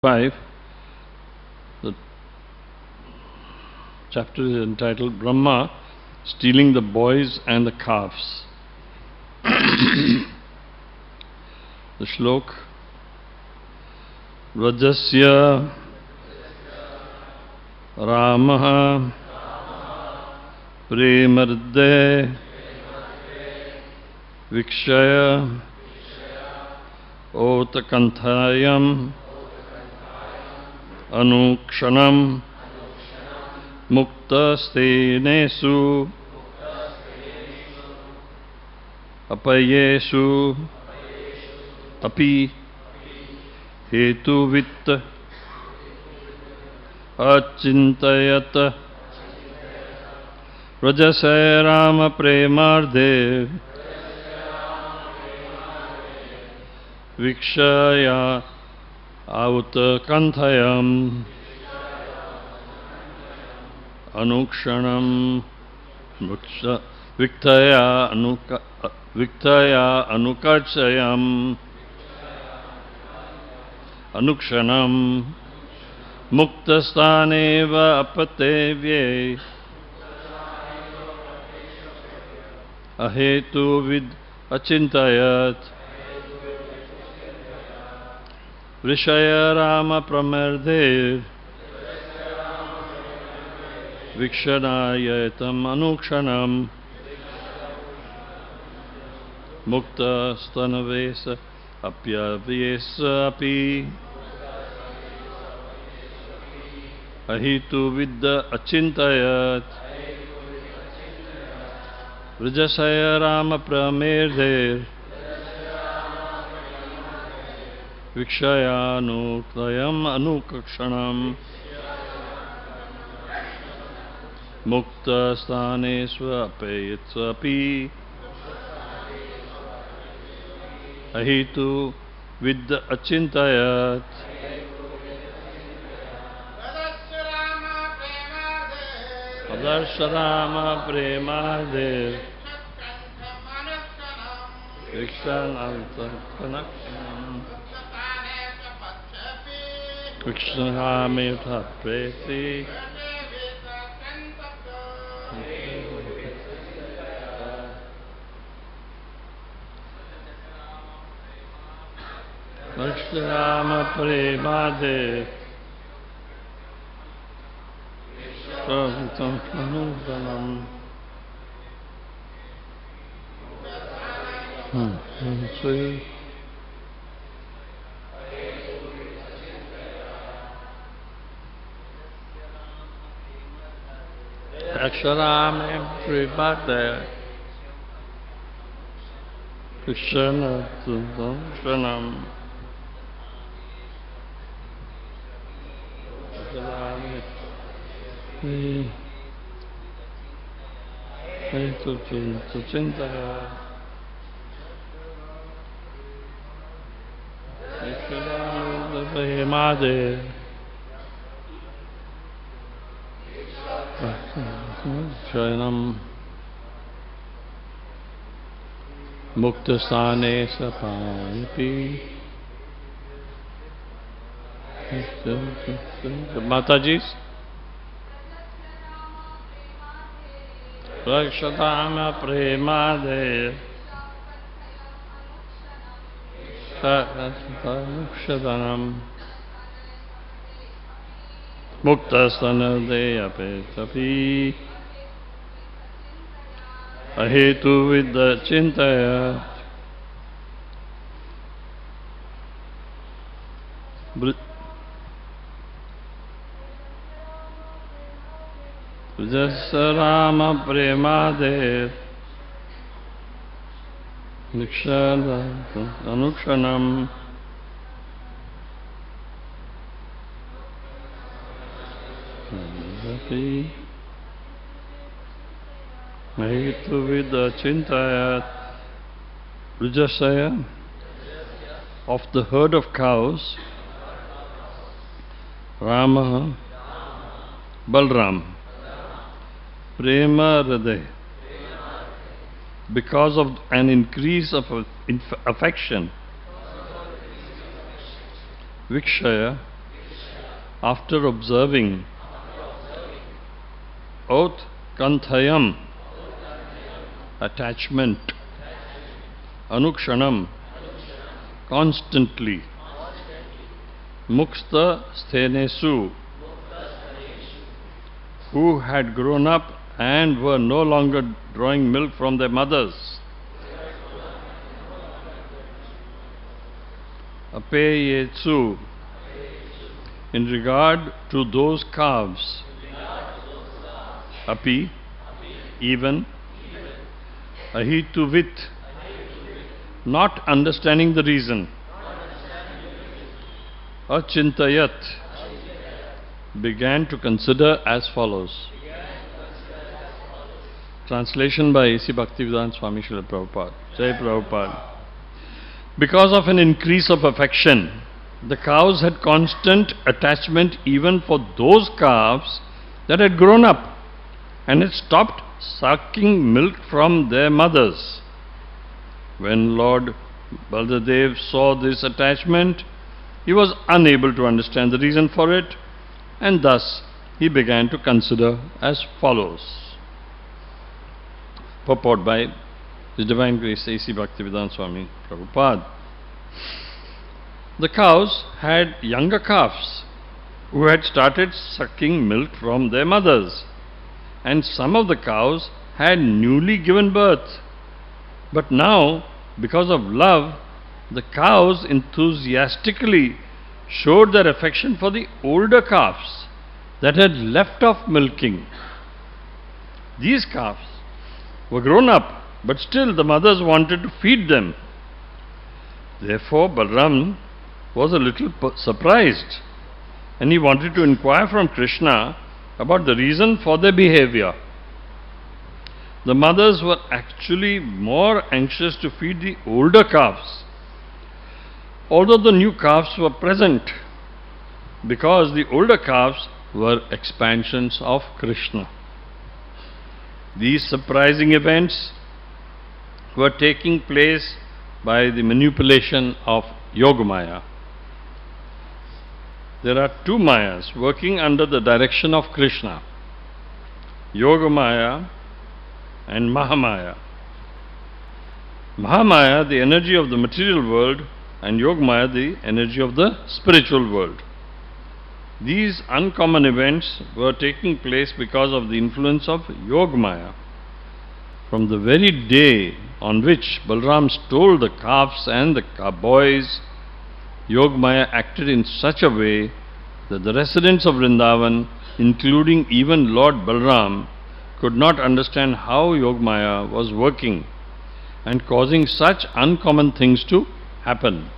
5. The chapter is entitled Brahma Stealing the Boys and the Calves. The shlok: Rajasya Ramaha Premarde Vikshaya Otakanthayam Anukshanam Mukta Stenesu Apayesu Api Hetuvit Achintayat Rajasaya Rama Premarde Vikshaya Autakanthayam Anukshanam Viktaya Anukarchayam Anukshanam Muktastaneva Apatevye Ahetu vid Achintayat Vrishaya Rama Pramarder Vikshanayatam Anukshanam Mukta Stanavesa Apyavyesa Api Ahitu Vidya Achintayat Vrijasaya Rama Pramarder Vikshaya Nuktayam Anukakshanam Mukta Stanesva Apayitsapi Ahitu Vidya Achintayat Adarsharama Premadev Vikshanantakanaksham Krishna Presi Rama Premade Savitam Anudanam See. Aksharam Pribhate Krishna Darshanam Chintaya Made Shayanam Muktasthane Sapayapi. Matajis Rakshatama Premade Shadanam Muktasthanadeya Petapi Ahetu Vidya Chintaya Jasarama Premade Nikshana Anukshanam Ahetu Vidya Chintayat Rajasaya of the herd of cows Rama Balram Prema Hriday, because of an increase of affection, Vikshaya after observing Utkanthayam, attachment, Anukshanam, constantly, Mukta Sthenesu, who had grown up and were no longer drawing milk from their mothers. Apeyetsu, in regard to those calves. Api, even. Ahituvit, not understanding the reason. Achintayat, began to consider as follows. Translation by A.C. Bhaktivedanta Swami Prabhupada. Jai Prabhupada. Because of an increase of affection, the cows had constant attachment even for those calves that had grown up and had stopped sucking milk from their mothers. When Lord Baldev saw this attachment, he was unable to understand the reason for it, and thus he began to consider as follows. Purport by His Divine Grace A.C. Bhaktivedanta Swami Prabhupada. The cows had younger calves who had started sucking milk from their mothers, and some of the cows had newly given birth. But now, because of love, the cows enthusiastically showed their affection for the older calves that had left off milking. These calves were grown up, but still the mothers wanted to feed them. Therefore, Balram was a little surprised, and he wanted to inquire from Krishna about the reason for their behavior. The mothers were actually more anxious to feed the older calves, although the new calves were present, because the older calves were expansions of Krishna. These surprising events were taking place by the manipulation of Yogamaya. There are two Mayas working under the direction of Krishna, Yogamaya and Mahamaya. Mahamaya, the energy of the material world, and Yogamaya, the energy of the spiritual world. These uncommon events were taking place because of the influence of Yogamaya. From the very day on which Balram stole the calves and the boys, Yogamaya acted in such a way that the residents of Vrindavan, including even Lord Balram, could not understand how Yogamaya was working and causing such uncommon things to happen.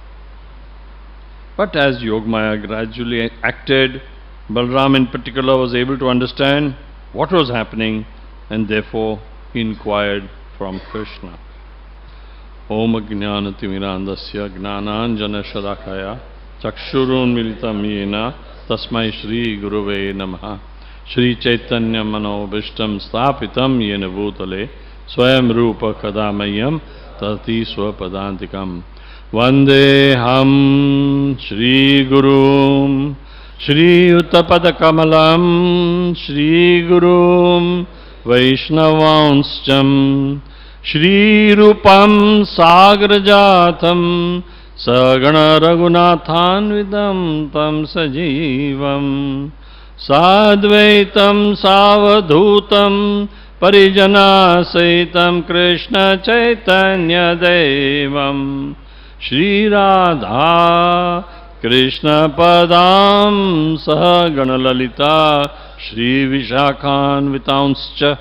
But as Yogamaya gradually acted, Balram in particular was able to understand what was happening, and therefore he inquired from Krishna. Om Jnanatimirandasya Gnananjana Shadakaya Chakshurun Militam Yena Tasmai Shri Guruve Namaha. Shri Chaitanya Manobishtam Sthapitam Yena Bhutale Swayam Rupa Kadamayam Tati Swapadantikam Vandeham Shri Gurum Shri Uttapada Kamalam Shri Gurum Vaishnavaunscham Shri Rupam Sagrajatam Sagana Raghunathanvidam Tam Sajivam Sadvaitam Savadhutam Parijana Saitam Krishna Chaitanya Devam Shri Radha Krishna Padam Sahagana Lalita Shri Vishakhan Vitanscha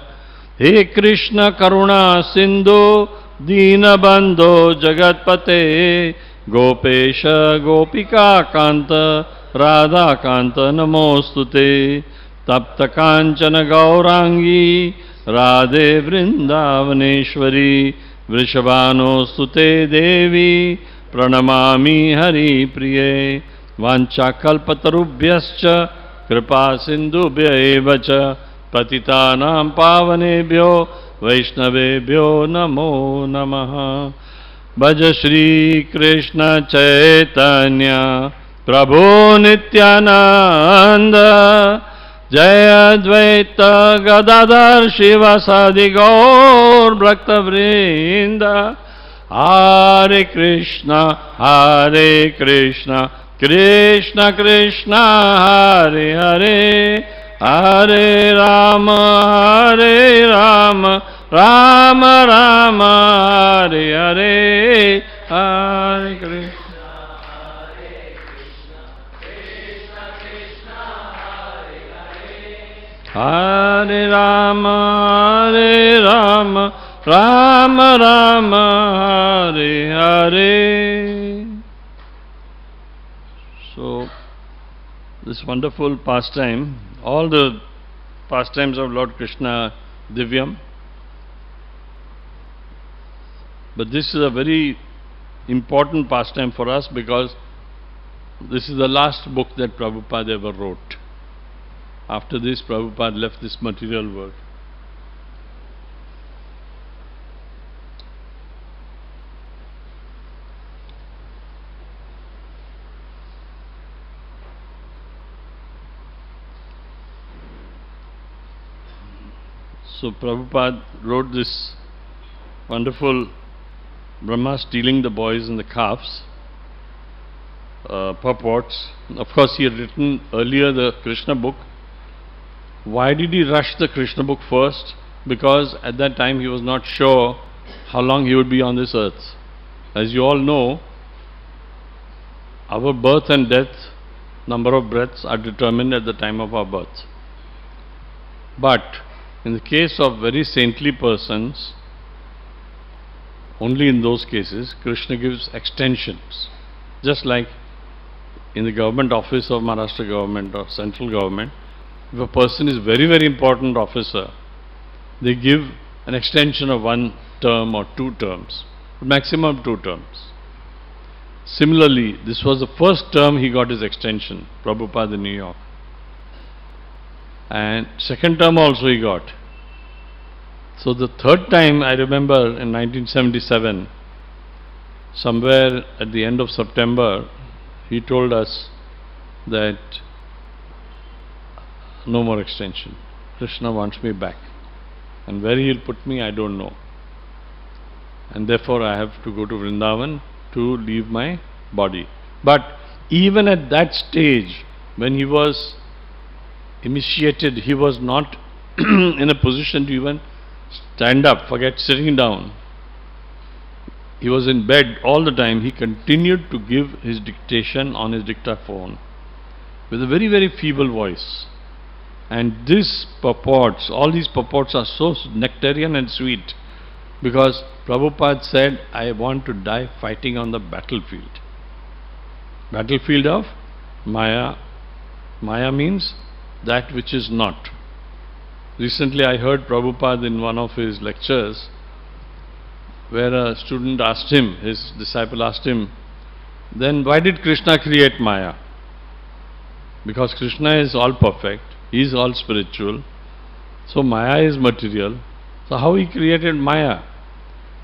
He Krishna Karuna Sindhu Dina Bandho Jagatpate Gopesha Gopika Kanta Radha Kanta Namostute Tapta Kanchana Gaurangi Radhe Vrindavaneshwari Vrishabhano Sute Devi Pranamami Hari Priye Vancha Kalpatarubhyascha Kripa Sindhubhya evacha Patitanam Pavanebhyo Vaishnavebhyo Namo Namaha. Bhaja Shri Krishna Chaitanya Prabhu Nityananda, Jaya Advaita Gadadhar Shivasadi Gaur Bhakta Vrinda, Hare Krishna, Hare Krishna, Krishna Krishna, Hare Hare, Hare Rama, Hare Rama, Rama Rama, Hare Hare, Hare Krishna. Hare Rama, Hare Rama, Rama Rama, Hare Hare. So, this wonderful pastime, all the pastimes of Lord Krishna, Divyam. But this is a very important pastime for us because this is the last book that Prabhupada ever wrote. After this, Prabhupada left this material world. So Prabhupada wrote this wonderful Brahma stealing the boys and the calves purports. Of course, he had written earlier the Krishna book. Why did he rush the Krishna book first? Because at that time he was not sure how long he would be on this earth. As you all know, our birth and death, number of breaths are determined at the time of our birth. But in the case of very saintly persons, only in those cases, Krishna gives extensions. Just like in the government office of Maharashtra government or central government, if a person is very, very important officer, they give an extension of 1 term or 2 terms, maximum 2 terms. Similarly, this was the first term he got his extension, Prabhupada in New York. And second term also he got. So the third time, I remember in 1977, somewhere at the end of September, he told us that no more extension. Krishna wants me back. And where he'll put me, I don't know. And therefore I have to go to Vrindavan to leave my body. But even at that stage, when he was initiated, he was not in a position to even stand up, forget sitting down. He was in bed all the time. He continued to give his dictation on his dictaphone with a very, very feeble voice. And this purports, all these purports are so nectarian and sweet because Prabhupada said, I want to die fighting on the battlefield. Battlefield of Maya. Maya means that which is not. Recently I heard Prabhupada in one of his lectures where a student asked him, his disciple asked him, then why did Krishna create Maya? Because Krishna is all perfect, he is all spiritual, so Maya is material, so how he created Maya?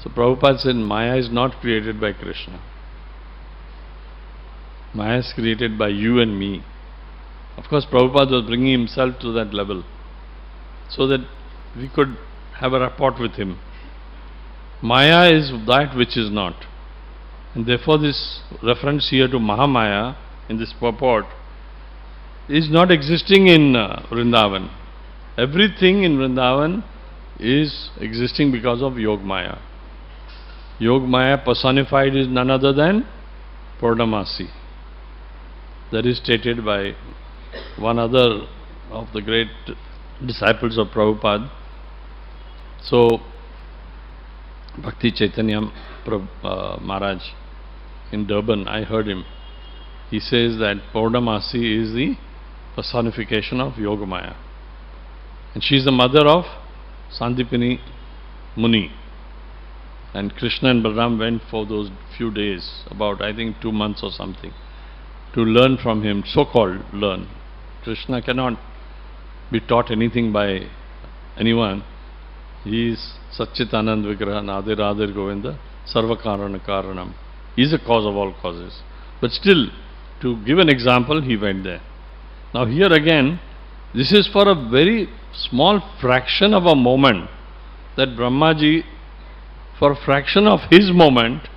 So Prabhupada said, Maya is not created by Krishna. Maya is created by you and me. Of course, Prabhupada was bringing himself to that level so that we could have a rapport with him. Maya is that which is not. And therefore this reference here to Mahamaya in this purport is not existing in Vrindavan. Everything in Vrindavan is existing because of Yogmaya. Yogmaya personified is none other than Poornima See. That is stated by one other of the great disciples of Prabhupada. So, Bhakti Chaitanya Maharaj in Durban, I heard him. He says that Poornima See is the personification of Yogamaya. And she is the mother of Sandipini Muni. And Krishna and Balaram went for those few days, about I think 2 months or something, to learn from him, so-called learn. Krishna cannot be taught anything by anyone. He is Satchitanand Vigraha Nadir Adir Govinda Sarva Karana Karanam. He is the cause of all causes. But still, to give an example, he went there. Now here again, this is for a very small fraction of a moment that Brahmaji, for a fraction of his moment,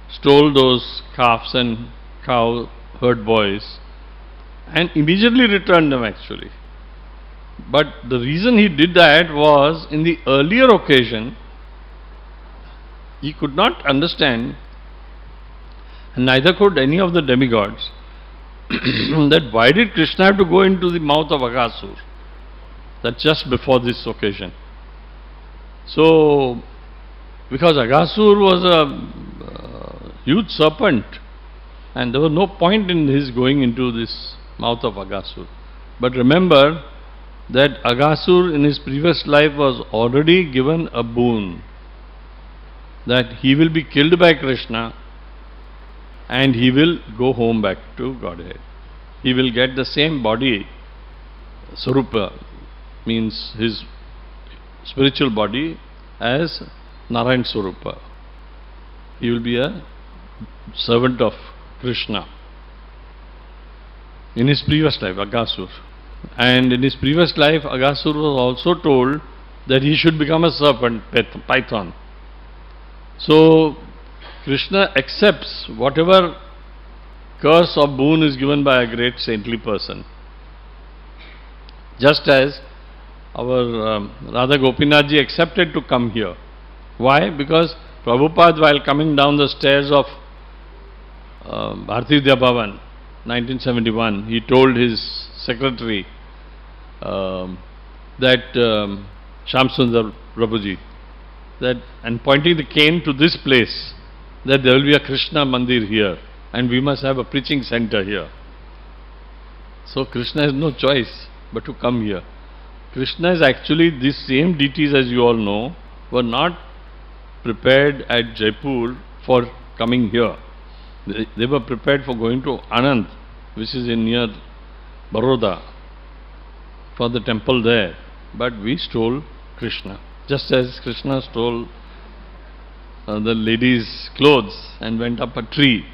stole those calves and cow herd boys and immediately returned them actually. But the reason he did that was, in the earlier occasion, he could not understand, and neither could any of the demigods, that why did Krishna have to go into the mouth of Aghasur? That's just before this occasion. So, because Aghasur was a huge serpent, and there was no point in his going into this mouth of Aghasur. But remember that Aghasur in his previous life was already given a boon, that he will be killed by Krishna and he will go home back to Godhead. He will get the same body, Sarupa, means his spiritual body, as Narayan Sarupa. He will be a servant of Krishna in his previous life, Aghasur. And in his previous life, Aghasur was also told that he should become a serpent, python. So, Krishna accepts whatever curse or boon is given by a great saintly person. Just as our Radha Gopinathji accepted to come here. Why? Because Prabhupada, while coming down the stairs of Bharati Vidya Bhavan, 1971, he told his secretary that Shamsundar Prabhuji, that, and pointing the cane to this place, that there will be a Krishna Mandir here and we must have a preaching center here. So Krishna has no choice but to come here. Krishna is actually, these same deities, as you all know, were not prepared at Jaipur for coming here. They were prepared for going to Anand, which is in near Baroda, for the temple there. But we stole Krishna, just as Krishna stole the lady's clothes and went up a tree.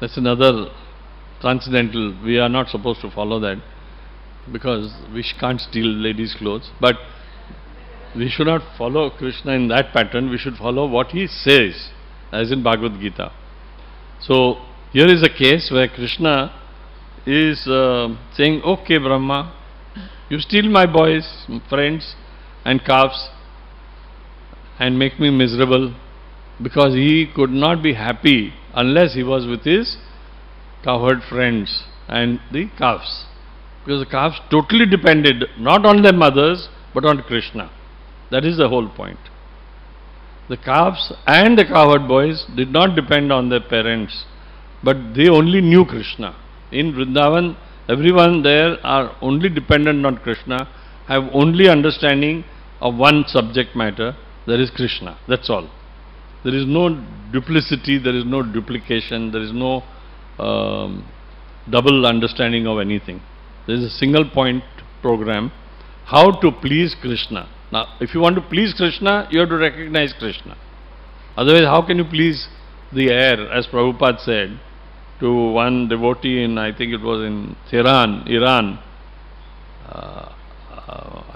That's another transcendental. We are not supposed to follow that, because we can't steal ladies' clothes. But we should not follow Krishna in that pattern. We should follow what he says, as in Bhagavad Gita. So here is a case where Krishna is saying, okay Brahma, you steal my boys, friends and calves and make me miserable, because he could not be happy unless he was with his cowherd friends and the calves. Because the calves totally depended not on their mothers but on Krishna. That is the whole point. The calves and the cowherd boys did not depend on their parents, but they only knew Krishna. In Vrindavan, everyone there are only dependent on Krishna, have only understanding of one subject matter, that is Krishna. That's all. There is no duplicity, there is no duplication, there is no double understanding of anything. There is a single point program, how to please Krishna. Now, if you want to please Krishna, you have to recognize Krishna. Otherwise, how can you please the air, as Prabhupada said to one devotee in, I think it was in Tehran, Iran.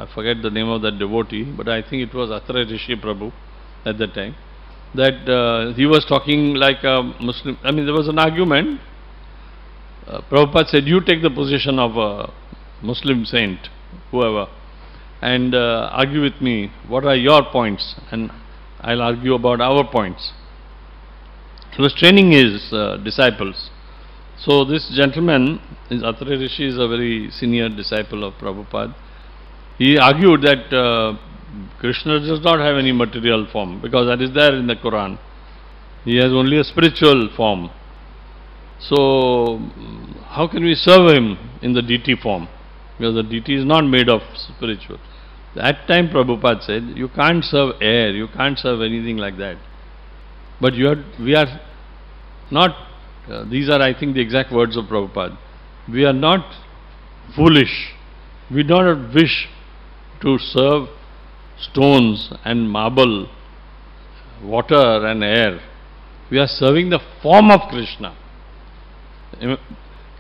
I forget the name of that devotee, but I think it was Atre Rishi Prabhu at that time. That he was talking like a Muslim. I mean, there was an argument. Prabhupada said, you take the position of a Muslim saint, whoever, and argue with me. What are your points? And I'll argue about our points. He was training his disciples. So this gentleman, Atre Rishi, is a very senior disciple of Prabhupada. He argued that Krishna does not have any material form, because that is there in the Quran. He has only a spiritual form. So how can we serve him in the deity form? Because the deity is not made of spiritual. That time Prabhupada said, you can't serve air, you can't serve anything like that. But we are not, these are I think the exact words of Prabhupada, we are not foolish. We do not wish to serve stones and marble, water and air. We are serving the form of Krishna.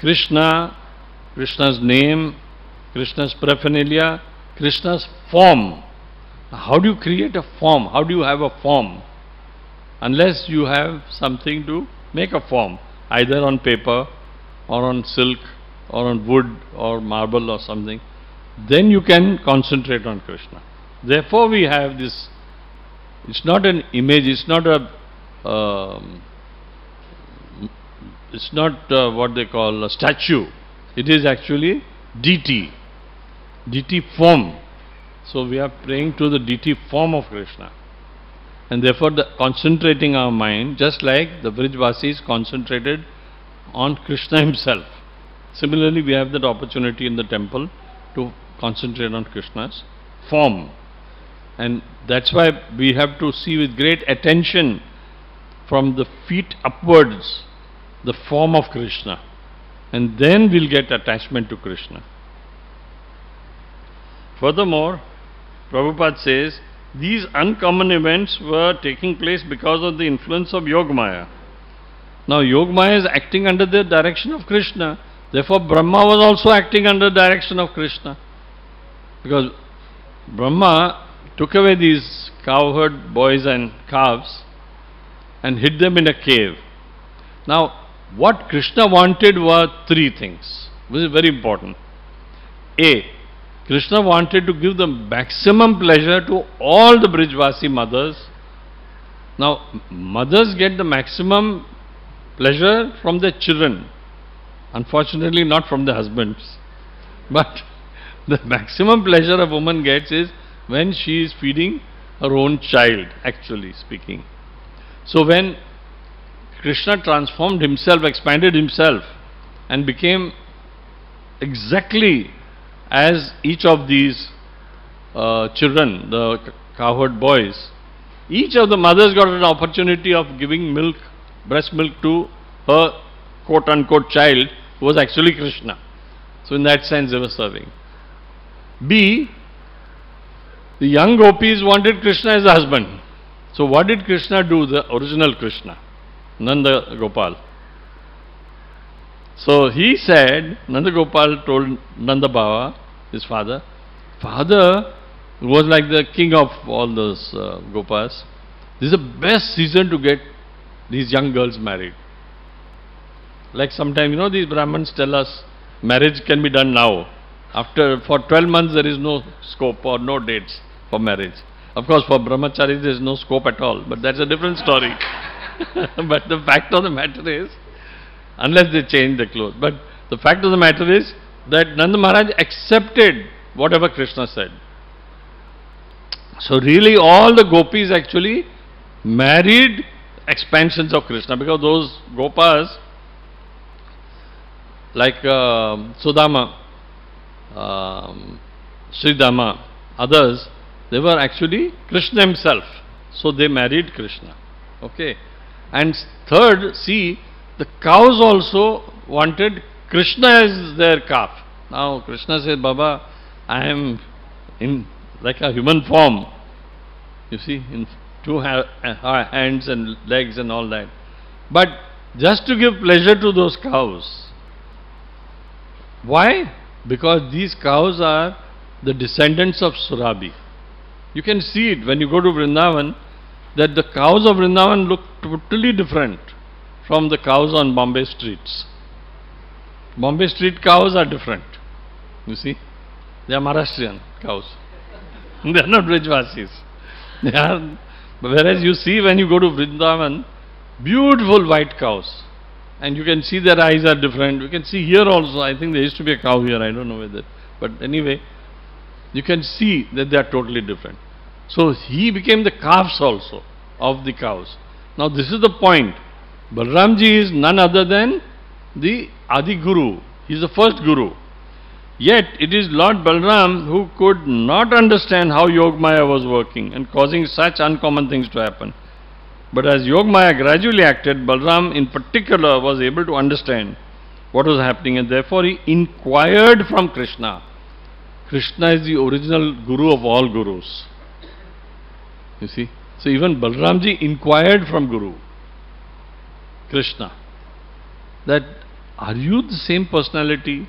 Krishna, Krishna's name, Krishna's paraphernalia, Krishna's form. How do you create a form? How do you have a form? Unless you have something to make a form, either on paper or on silk or on wood or marble or something, then you can concentrate on Krishna. Therefore we have this, it's not an image, it's not what they call a statue. It is actually deity form. So we are praying to the deity form of Krishna. And therefore concentrating our mind, just like the Brijvasis concentrated on Krishna himself. Similarly, we have that opportunity in the temple to concentrate on Krishna's form. And that's why we have to see with great attention from the feet upwards the form of Krishna. And then we'll get attachment to Krishna. Furthermore, Prabhupada says, these uncommon events were taking place because of the influence of Yogamaya. Now Yogamaya is acting under the direction of Krishna. Therefore Brahma was also acting under the direction of Krishna. Because Brahma took away these cowherd boys and calves and hid them in a cave. Now what Krishna wanted were three things, which is very important. A, Krishna wanted to give the maximum pleasure to all the Brijvasi mothers. Now, mothers get the maximum pleasure from their children. Unfortunately, not from the husbands. But the maximum pleasure a woman gets is when she is feeding her own child, actually speaking. So when Krishna transformed himself, expanded himself, and became exactly as each of these children, the cowherd boys, each of the mothers got an opportunity of giving milk, breast milk to her quote-unquote child, who was actually Krishna. So in that sense they were serving. B, the young gopis wanted Krishna as a husband. So what did Krishna do, the original Krishna, Nanda Gopal? So he said, Nanda Gopal told Nanda Baba, his father, who was like the king of all those Gopas, this is the best season to get these young girls married. Like sometimes, these Brahmins tell us, marriage can be done now. For 12 months there is no scope or no dates for marriage. Of course for brahmacharis there is no scope at all, but that's a different story. But the fact of the matter is, unless they change the clothes. But the fact of the matter is that Nanda Maharaj accepted whatever Krishna said. So really all the gopis actually married expansions of Krishna, because those gopas like Sudama, Sridama, others, they were actually Krishna himself. So they married Krishna. Okay. And third, see, the cows also wanted Krishna as their calf. Now Krishna says, Baba, I am in like a human form, you see, in two hands and legs and all that. But just to give pleasure to those cows. Why? Because these cows are the descendants of Surabhi. You can see it when you go to Vrindavan, that the cows of Vrindavan look totally different from the cows on Bombay streets. Bombay street cows are different. You see, they are Maharashtrian cows. They are not Brijvasis. They are, whereas you see when you go to Vrindavan, beautiful white cows. And you can see their eyes are different. You can see here also, I think there used to be a cow here, I don't know whether. But anyway, you can see that they are totally different. So he became the calves also of the cows. Now this is the point. Balramji is none other than the Adi Guru. He is the first Guru. Yet it is Lord Balram who could not understand how Yogamaya was working and causing such uncommon things to happen. But as Yogamaya gradually acted, Balram in particular was able to understand what was happening, and therefore he inquired from Krishna. Krishna is the original Guru of all Gurus. You see? So even Balramji inquired from Guru, Krishna, that are you the same personality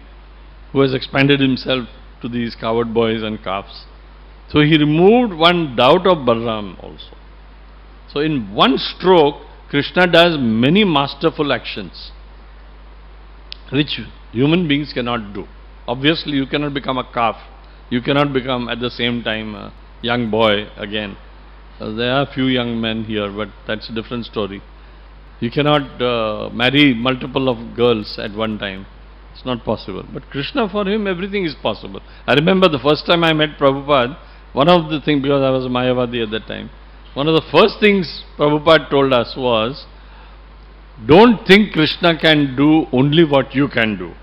who has expanded himself to these coward boys and calves? So he removed one doubt of Balaram also. So in one stroke, Krishna does many masterful actions which human beings cannot do. Obviously, you cannot become a calf. You cannot become at the same time a young boy again. There are few young men here, but that's a different story. You cannot marry multiple of girls at one time. It's not possible. But Krishna, for him, everything is possible. I remember the first time I met Prabhupada, one of the things, because I was a Mayavadi at that time, one of the first things Prabhupada told us was, don't think Krishna can do only what you can do.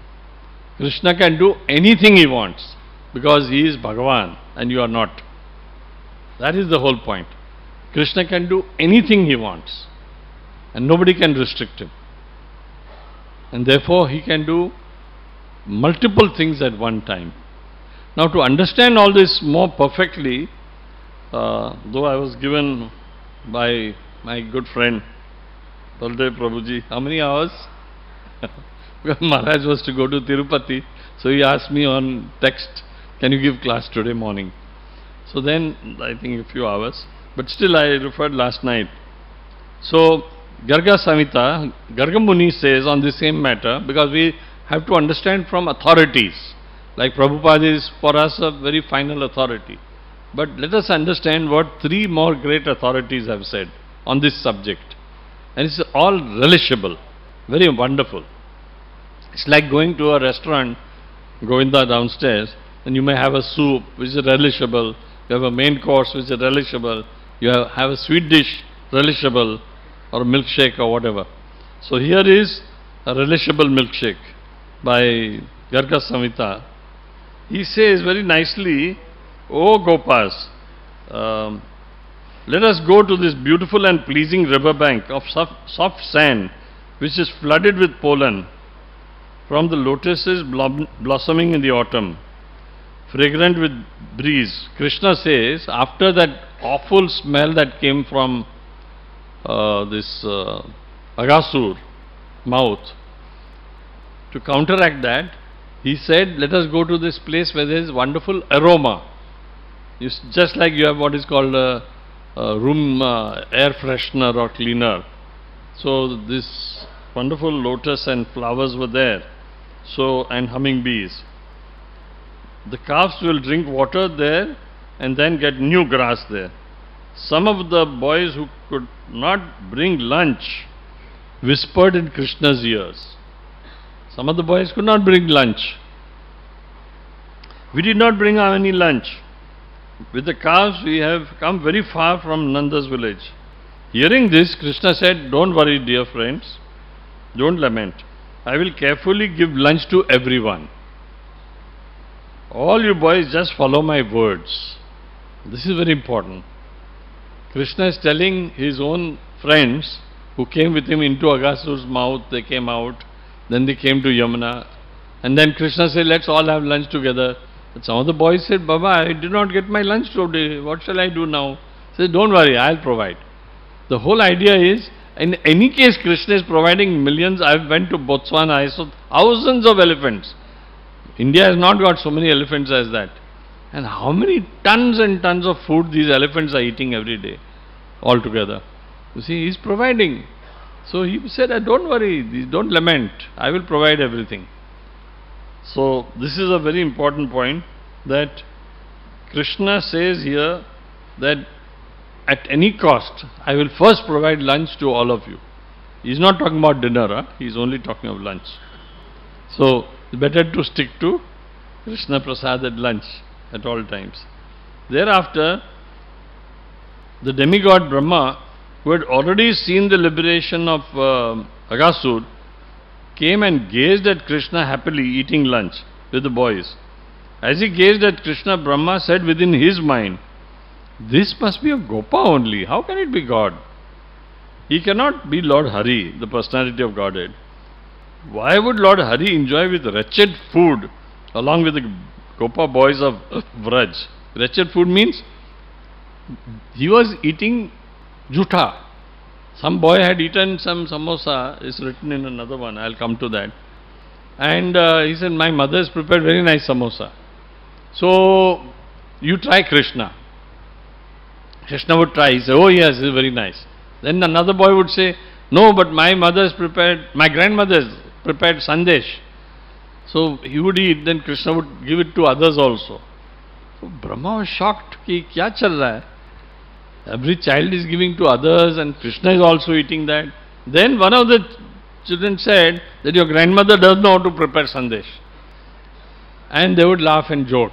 Krishna can do anything he wants, because he is Bhagavan and you are not. That is the whole point. Krishna can do anything he wants and nobody can restrict him. And therefore he can do multiple things at one time. Now, to understand all this more perfectly, though I was given by my good friend Baldev Prabhuji, how many hours? Because Maharaj was to go to Tirupati, so he asked me on text, can you give class today morning? So then, I think a few hours, but still I referred last night. So, Garga Samhita, Garga Muni says on the same matter, because we have to understand from authorities, like Prabhupada is for us a very final authority. But let us understand what three more great authorities have said on this subject. And it's all relishable, very wonderful. It's like going to a restaurant, Govinda downstairs, and you may have a soup which is relishable, you have a main course which is relishable, you have a sweet dish relishable, or a milkshake or whatever. So here is a relishable milkshake by Garga Samhita. He says very nicely, O Gopas, let us go to this beautiful and pleasing riverbank of soft sand which is flooded with pollen from the lotuses blossoming in the autumn, fragrant with breeze. Krishna says, after that awful smell that came from this Aghasur mouth, to counteract that, he said, let us go to this place where there is wonderful aroma. It's just like you have what is called a room air freshener or cleaner. So this wonderful lotus and flowers were there. So, and humming bees. The calves will drink water there and then get new grass there. Some of the boys who could not bring lunch whispered in Krishna's ears. Some of the boys could not bring lunch. We did not bring any lunch. With the calves we have come very far from Nanda's village. Hearing this, Krishna said, don't worry, dear friends, don't lament. I will carefully give lunch to everyone. All you boys just follow my words. This is very important. Krishna is telling his own friends who came with him into Agasur's mouth, they came out, then they came to Yamuna, and then Krishna said, let's all have lunch together. But some of the boys said, Baba, I did not get my lunch today, what shall I do now? He said, don't worry, I'll provide. The whole idea is, in any case Krishna is providing millions. I went to Botswana, I saw thousands of elephants. India has not got so many elephants as that. And how many tons and tons of food these elephants are eating every day, altogether. You see, he's providing. So he said, don't worry, don't lament, I will provide everything. So this is a very important point, that Krishna says here that at any cost, I will first provide lunch to all of you. He is not talking about dinner, he is only talking of lunch. So it's better to stick to Krishna Prasad at lunch at all times. Thereafter, the demigod Brahma, who had already seen the liberation of Aghasur, came and gazed at Krishna happily eating lunch with the boys. As he gazed at Krishna, Brahma said within his mind, this must be a Gopa only. How can it be God? He cannot be Lord Hari, the personality of Godhead. Why would Lord Hari enjoy with wretched food along with the Gopa boys of Vraj? Wretched food means he was eating jutha. Some boy had eaten some samosa, is written in another one, I'll come to that. And he said, my mother has prepared very nice samosa. So, you try Krishna. Krishna would try. He said, oh yes, this is very nice. Then another boy would say, no, but my mother has prepared, my grandmother has prepared sandesh. So he would eat, then Krishna would give it to others also. So Brahma was shocked, ki kya chal raha hai? Every child is giving to others and Krishna is also eating that. Then one of the children said that your grandmother does know how to prepare sandesh. And they would laugh and joke.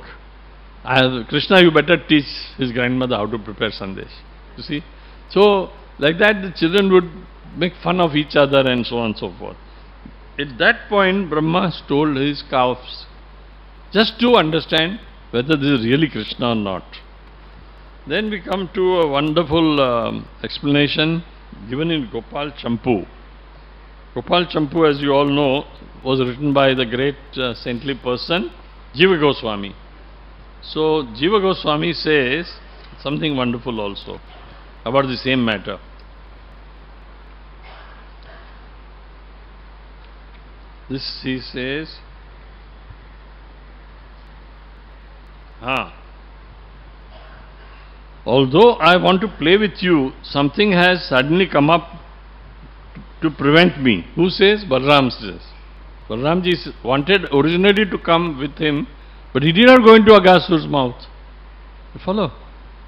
Krishna, you better teach his grandmother how to prepare sandesh. You see? So, like that the children would make fun of each other and so on and so forth. At that point, Brahma stole his calves just to understand whether this is really Krishna or not. Then we come to a wonderful explanation given in Gopal Champu. Gopal Champu, as you all know, was written by the great saintly person Jiva Goswami. So Jiva Goswami says something wonderful also about the same matter. This he says, although I want to play with you, something has suddenly come up to prevent me. Who says? Balram says. Balramji wanted originally to come with him, but he did not go into Agasur's mouth. You follow?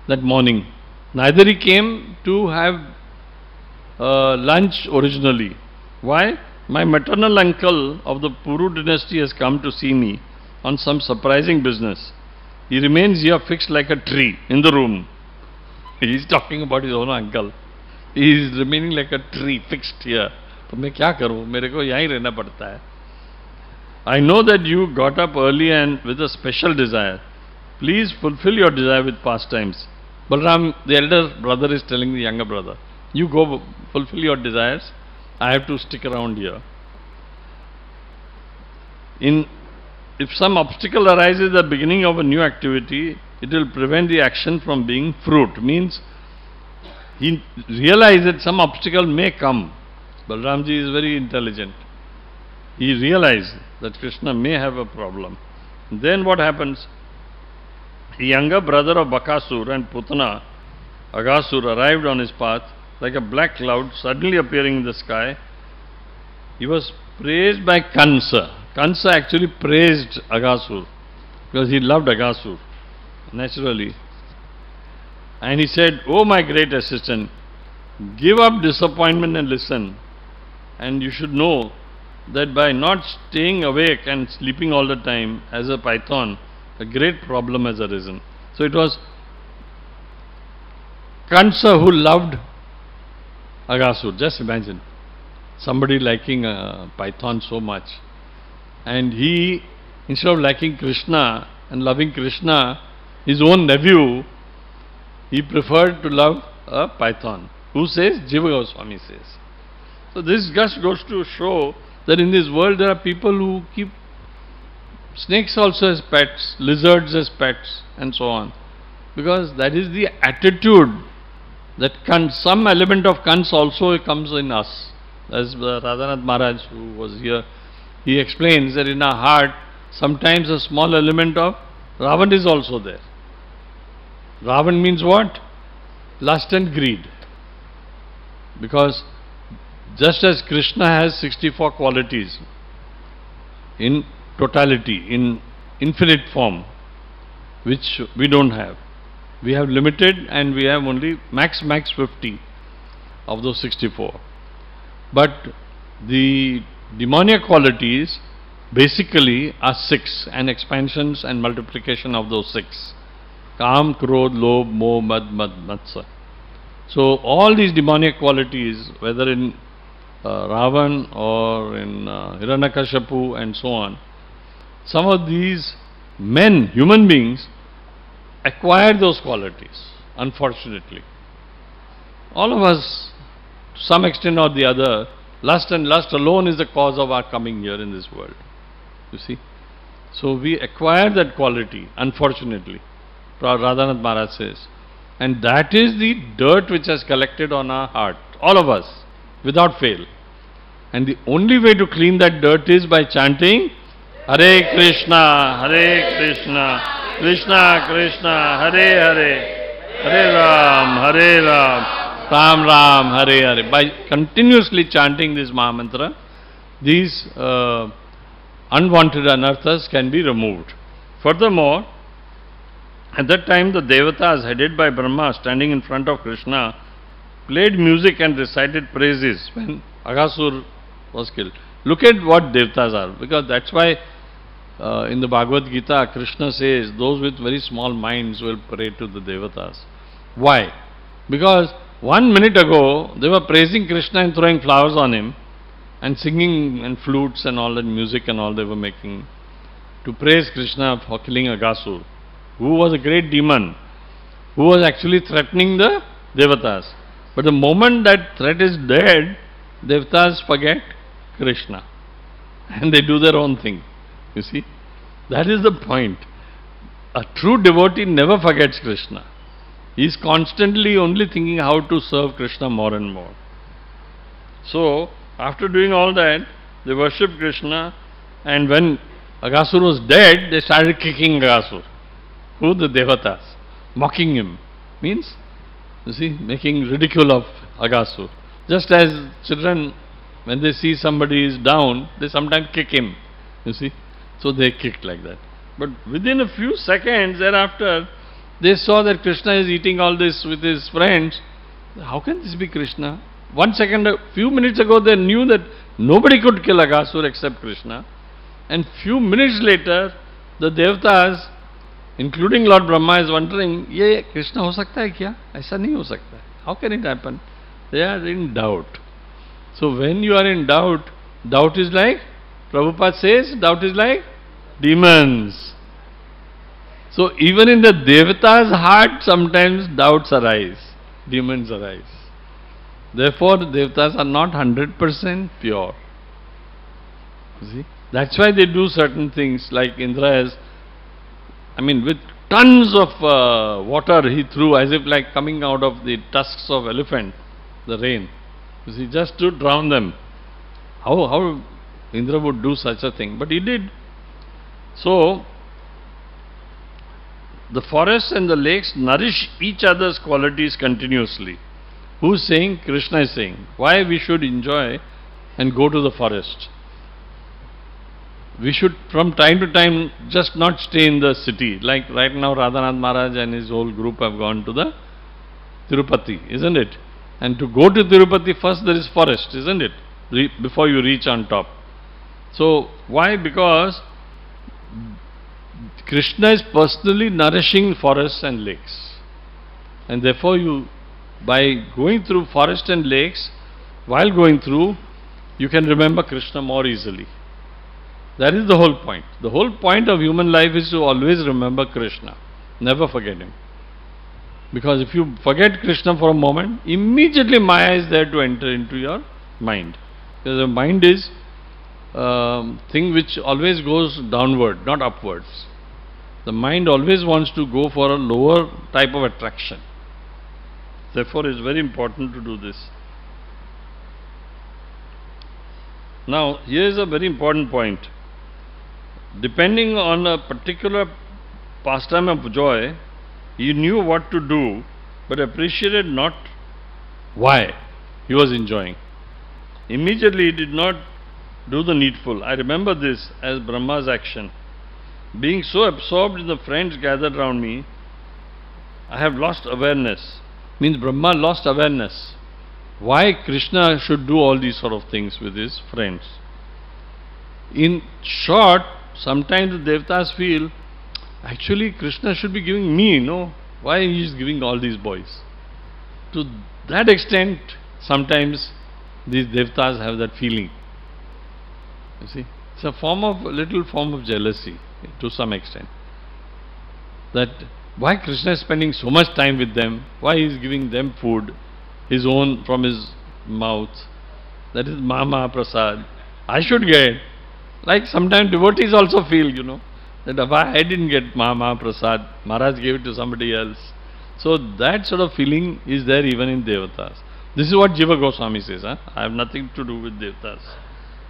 That morning. Neither he came to have lunch originally. Why? My maternal uncle of the Puru dynasty has come to see me on some surprising business. He remains here fixed like a tree in the room. He is talking about his own uncle. He is remaining like a tree fixed here. तो मैं क्या करूँ? मेरे को यहीं रहना पड़ता है. I know that you got up early and with a special desire. Please fulfill your desire with pastimes. Balram, the elder brother, is telling the younger brother, you go fulfill your desires. I have to stick around here. If some obstacle arises at the beginning of a new activity, it will prevent the action from being fruit. Means he realized that some obstacle may come. Balramji is very intelligent. He realized that Krishna may have a problem. Then what happens? The younger brother of Bakasur and Putana, Agasur, arrived on his path like a black cloud suddenly appearing in the sky. He was praised by Kansa. Kansa actually praised Agasur because he loved Agasur, naturally. And he said, oh my great assistant, give up disappointment and listen. And you should know that by not staying awake and sleeping all the time as a python, a great problem has arisen. So it was Kansa who loved Agasur. Just imagine somebody liking a python so much, and he, instead of liking Krishna and loving Krishna, his own nephew, he preferred to love a python. Who says? Jiva Goswami says. So this just goes to show that in this world there are people who keep snakes also as pets, lizards as pets, and so on, because that is the attitude that some element of Kans also comes in us. As Radhanath Maharaj, who was here, he explains that in our heart sometimes a small element of Ravan is also there. Ravan means what? Lust and greed. Because just as Krishna has 64 qualities in totality, in infinite form, which we don't have. We have limited and we have only max 50 of those 64. But the demoniac qualities basically are 6, and expansions and multiplication of those 6. Kam, Krodh, Lobh, Moh, Mad, Matsa. So all these demoniac qualities, whether in Ravan or in Hiranyakashipu and so on, some of these men, human beings, acquire those qualities, unfortunately. All of us, to some extent or the other, lust and lust alone is the cause of our coming here in this world. You see? So we acquire that quality, unfortunately, Radhanath Maharaj says. And that is the dirt which has collected on our heart, all of us, without fail. And the only way to clean that dirt is by chanting Hare Krishna, Hare Krishna, Krishna Krishna, Hare Hare, Hare Ram, Ram Ram, Hare Hare. By continuously chanting this Mahamantra, these unwanted anarthas can be removed. Furthermore, at that time the devatas headed by Brahma standing in front of Krishna played music and recited praises when Aghasur was killed. Look at what devatas are, because that's why in the Bhagavad Gita Krishna says those with very small minds will pray to the devatas. Why? Because 1 minute ago they were praising Krishna and throwing flowers on him and singing and flutes and all that music and all they were making to praise Krishna for killing Aghasur, who was a great demon, who was actually threatening the devatas. But the moment that threat is dead, devatas forget Krishna and they do their own thing. You see, that is the point. A true devotee never forgets Krishna. He is constantly only thinking how to serve Krishna more and more. So, after doing all that, they worshipped Krishna, and when Aghasur was dead, they started kicking Aghasur. Who? The devatas. Mocking him. Means, you see, making ridicule of Aghasur. Just as children, when they see somebody is down, they sometimes kick him. You see. So they kicked like that. But within a few seconds thereafter, they saw that Krishna is eating all this with his friends. How can this be Krishna? 1 second, a few minutes ago they knew that nobody could kill Aghasur except Krishna. And few minutes later, the devatas, including Lord Brahma, is wondering, ye Krishna ho sakta hai kya? Aisa nahi ho sakta. How can it happen? They are in doubt. So when you are in doubt, doubt is like, Prabhupada says, doubt is like demons. So even in the devatas' heart, sometimes doubts arise, demons arise. Therefore, the devatas are not 100% pure. You see? That's why they do certain things, like Indra has, with tons of water he threw, as if like coming out of the tusks of elephant, the rain. You see, just to drown them. How Indra would do such a thing? But he did. So, the forests and the lakes nourish each other's qualities continuously. Who is saying? Krishna is saying. Why we should enjoy and go to the forest? We should from time to time just not stay in the city. Like right now Radhanath Maharaj and his whole group have gone to the Tirupati, isn't it? And to go to Tirupati first there is forest, isn't it? Before you reach on top. So why? Because Krishna is personally nourishing forests and lakes. And therefore you, by going through forest and lakes, while going through, you can remember Krishna more easily. That is the whole point. The whole point of human life is to always remember Krishna. Never forget him. Because if you forget Krishna for a moment, immediately Maya is there to enter into your mind. Because the mind is thing which always goes downward, not upwards. The mind always wants to go for a lower type of attraction. Therefore, it is very important to do this. Now, here is a very important point. Depending on a particular pastime of joy, he knew what to do, but appreciated not why he was enjoying. Immediately, he did not do the needful. I remember this as Brahma's action. Being so absorbed in the friends gathered round me, I have lost awareness. Means Brahma lost awareness. Why Krishna should do all these sort of things with his friends. In short, sometimes the devatas feel, actually Krishna should be giving me, why he is giving all these boys. To that extent, sometimes these devatas have that feeling. You see, it's a little form of jealousy to some extent. That why Krishna is spending so much time with them, why he is giving them food, his own from his mouth, that is Mama Prasad. I should get. Like sometimes devotees also feel, that if I didn't get Mama Prasad, Maharaj gave it to somebody else. So that sort of feeling is there even in devatas. This is what Jiva Goswami says. I have nothing to do with devatas.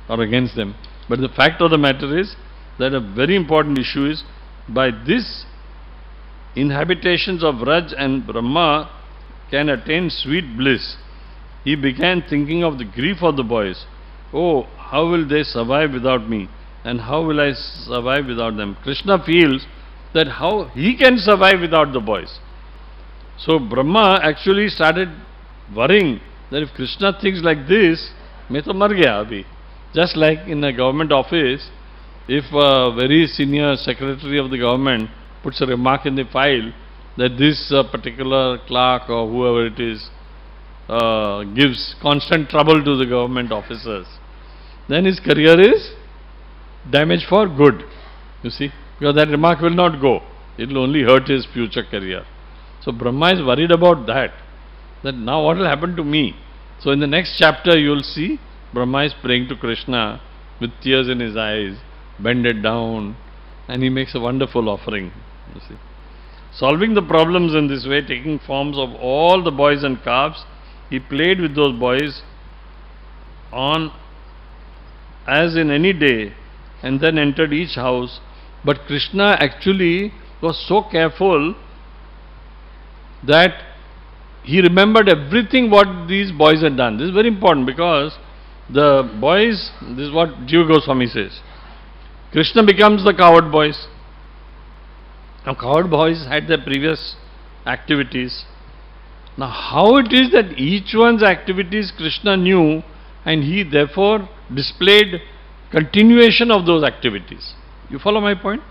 or against them. But the fact of the matter is that a very important issue is, by this inhabitations of Raj and Brahma can attain sweet bliss. He began thinking of the grief of the boys. Oh, how will they survive without me? And how will I survive without them? Krishna feels that how he can survive without the boys. So Brahma actually started worrying that if Krishna thinks like this, main to mar gaya abhi. Just like in a government office, if a very senior secretary of the government puts a remark in the file that this particular clerk or whoever it is gives constant trouble to the government officers, then his career is damaged for good, you see, because that remark will not go. It will only hurt his future career. So Brahma is worried about that now what will happen to me? So in the next chapter you will see Brahma is praying to Krishna with tears in his eyes, bended down, and he makes a wonderful offering, you see. Solving the problems in this way, taking forms of all the boys and calves, he played with those boys on as in any day, and then entered each house. But Krishna actually was so careful that he remembered everything what these boys had done. This is very important, because the boys, this is what Jiva Goswami says, Krishna becomes the coward boys. Now coward boys had their previous activities. Now how it is that each one's activities Krishna knew, and he therefore displayed continuation of those activities. You follow my point?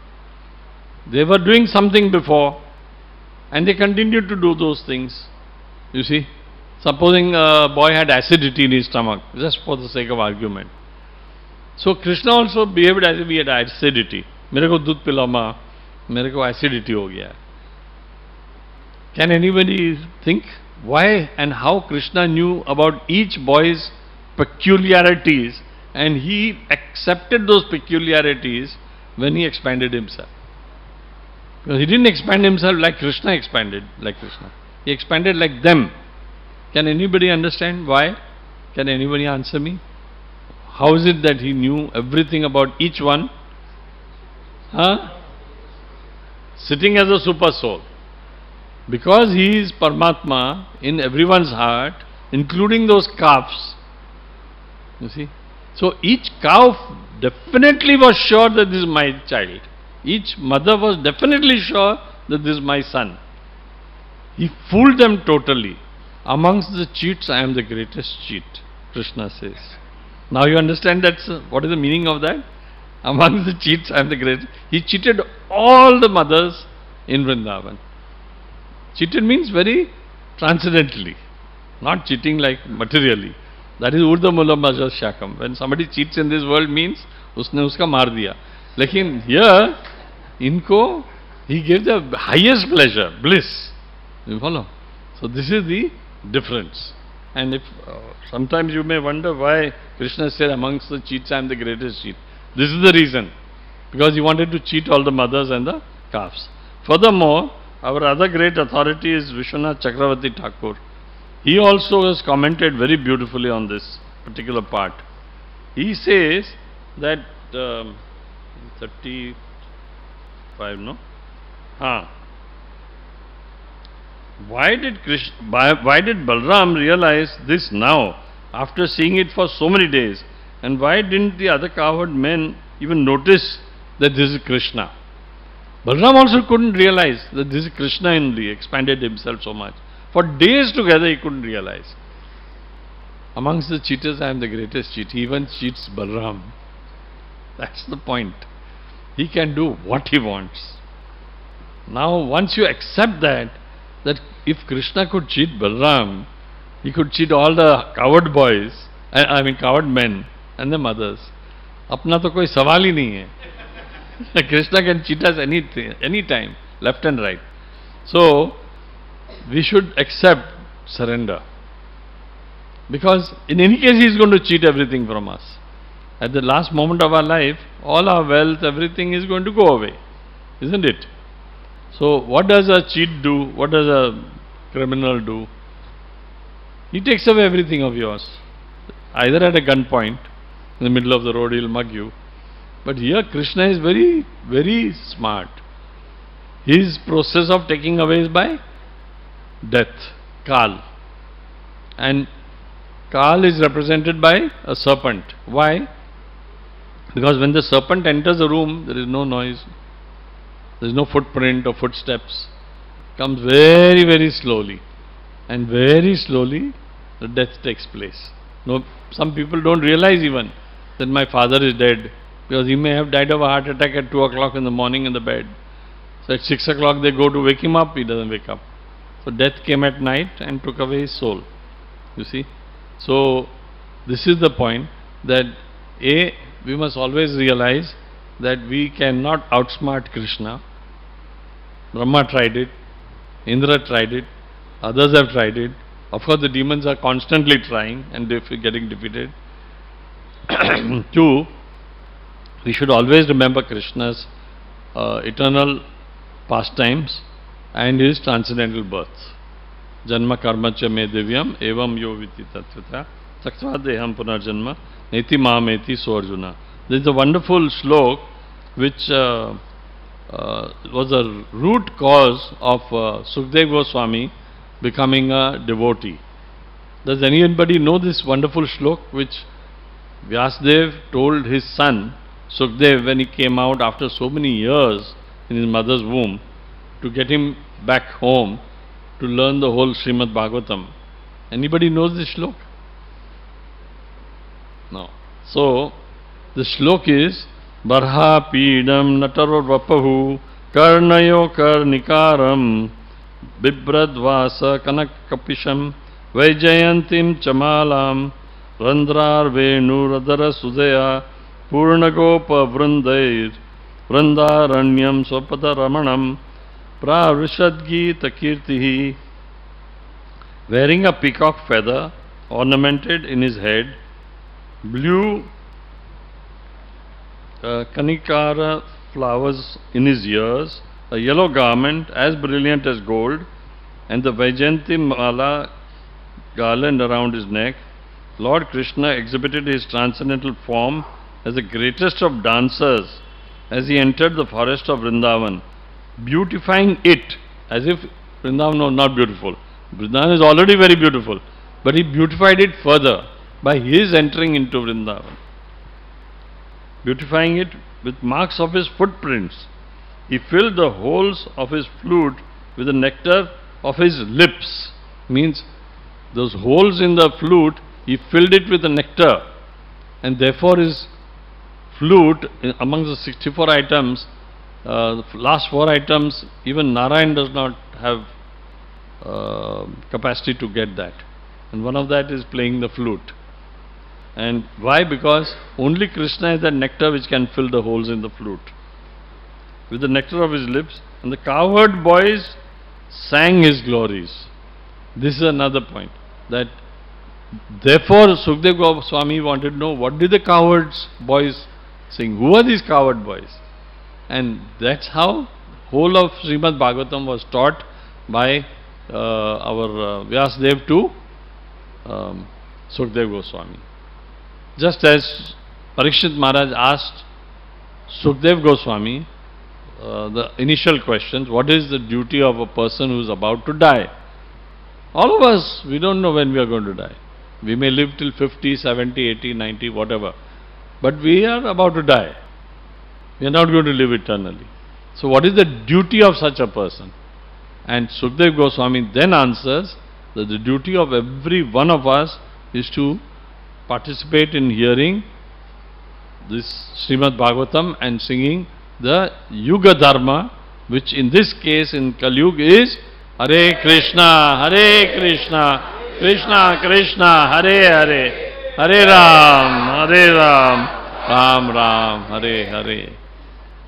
They were doing something before and they continued to do those things. You see, supposing a boy had acidity in his stomach, just for the sake of argument. So Krishna also behaved as if he had acidity. Mere ko dudh pilao ma, mere ko acidity ho gaya. Can anybody think why and how Krishna knew about each boy's peculiarities, and he accepted those peculiarities when he expanded himself? Because he didn't expand himself like Krishna expanded like Krishna. He expanded like them. Can anybody understand why? Can anybody answer me? How is it that he knew everything about each one? Sitting as a super soul. Because he is Paramatma in everyone's heart, including those calves. You see? So each calf definitely was sure that this is my child. Each mother was definitely sure that this is my son. He fooled them totally. Amongst the cheats, I am the greatest cheat, Krishna says. Now you understand that's what is the meaning of that? Amongst the cheats, I am the greatest. He cheated all the mothers in Vrindavan. Cheated means very transcendentally, not cheating like materially. That is Urdha Mula Maja Shakam. When somebody cheats in this world means usne uska maar diya. Lekin here, inko, he gave the highest pleasure, bliss. You follow? So this is the difference. And if sometimes you may wonder why Krishna said amongst the cheats I am the greatest cheat. This is the reason. Because he wanted to cheat all the mothers and the calves. Furthermore, our other great authority is Vishwanath Chakravarti Thakur. He also has commented very beautifully on this particular part. He says that 35, no? Why did Balram realize this now, after seeing it for so many days? And why didn't the other cowherd men even notice that this is Krishna? Balram also couldn't realize that this is Krishna only, expanded himself so much. For days together he couldn't realize. Amongst the cheaters I am the greatest cheat. He even cheats Balram. That's the point. He can do what he wants. Now once you accept that if Krishna could cheat Balram, he could cheat all the coward boys, coward men and the mothers. Apna to koi sawal hi nahi hai. Krishna can cheat us any time, left and right. So we should accept surrender. Because in any case he is going to cheat everything from us. At the last moment of our life, all our wealth, everything is going to go away. Isn't it? So what does a cheat do? What does a criminal do? He takes away everything of yours. Either at a gunpoint In the middle of the road he will mug you. But here Krishna is very, very smart. His process of taking away is by death, Kal. And Kal is represented by a serpent. Why? Because when the serpent enters a room, there is no noise, there is no footprint or footsteps. Comes very, very slowly, and very slowly the death takes place. No, some people don't realize even that my father is dead, because he may have died of a heart attack at 2 o'clock in the morning in the bed. So at 6 o'clock they go to wake him up, he doesn't wake up. So death came at night and took away his soul. You see? So this is the point, that we must always realize that we cannot outsmart Krishna. Brahma tried it, Indra tried it, others have tried it. Of course the demons are constantly trying and getting defeated. 2, we should always remember Krishna's eternal pastimes and his transcendental birth. Janma karma cha me divyam evam yo viti tatvata saktva deham punarjanma neti maameti so Arjuna. There is a wonderful slok which was a root cause of Sukdev Goswami becoming a devotee. Does anybody know this wonderful slok which Vyasadev told his son Sukdev when he came out after so many years in his mother's womb, to get him back home to learn the whole Srimad Bhagavatam? Anybody knows this slok? No. So the slok is Barha Pidam Natarvapahu Karnayo Karnikaram Bibradvasa Kanakapisham Vaijayantim Chamalam Randrar Venuradara Sudaya Purnagopa Vrindair Vrindaranyam Swapada Ramanam Pravrishadgita Kirtihi. Wearing a peacock feather ornamented in his head, blue kanikara flowers in his ears, a yellow garment as brilliant as gold, and the Vaijayanti Mala garland around his neck, Lord Krishna exhibited his transcendental form as the greatest of dancers as he entered the forest of Vrindavan, beautifying it as if Vrindavan was not beautiful. Vrindavan is already very beautiful, but he beautified it further by his entering into Vrindavan, beautifying it with marks of his footprints. He filled the holes of his flute with the nectar of his lips. Means those holes in the flute, he filled it with the nectar, and therefore his flute, among the 64 items, the last 4 items, even Narayan does not have capacity to get that. And one of that is playing the flute. And why? Because only Krishna has that nectar which can fill the holes in the flute with the nectar of his lips, and the cowherd boys sang his glories. This is another point, that therefore Sukdev Goswami wanted to know, what did the cowherds boys sing? Who are these cowherd boys? And that's how whole of Srimad Bhagavatam was taught by our Vyasadev to Sukdev Goswami. Just as Parikshit Maharaj asked Sukdev Goswami the initial questions, what is the duty of a person who is about to die? All of us, we don't know when we are going to die. We may live till 50, 70, 80, 90, whatever. But we are about to die. We are not going to live eternally. So what is the duty of such a person? And Sukdev Goswami then answers that the duty of every one of us is to participate in hearing this Srimad Bhagavatam and singing the Yuga Dharma, which in this case in Kali Yuga is Hare Krishna, Hare Krishna, Krishna Krishna, Hare Hare, Hare Ram, Ram Ram, Hare Hare.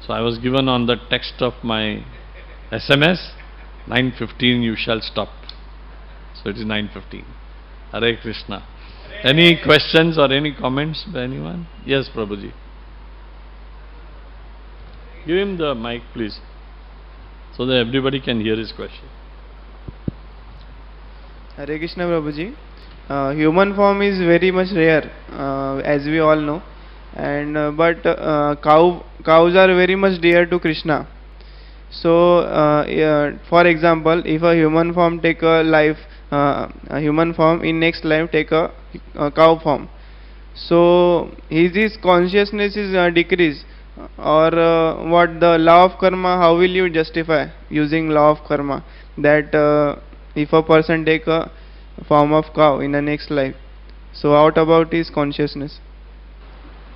So I was given on the text of my SMS, 9:15 you shall stop. So it is 9:15. Hare Krishna. Any questions or any comments by anyone? Yes, Prabhuji. Give him the mic, please, so that everybody can hear his question. Hare Krishna, Prabhuji. Human form is very much rare, as we all know. and cows are very much dear to Krishna. So, for example, if a human form take a human form in next life take a cow form, so his consciousness is decreased, or what the law of karma? How will you justify using law of karma that if a person take a form of cow in the next life, so what about his consciousness?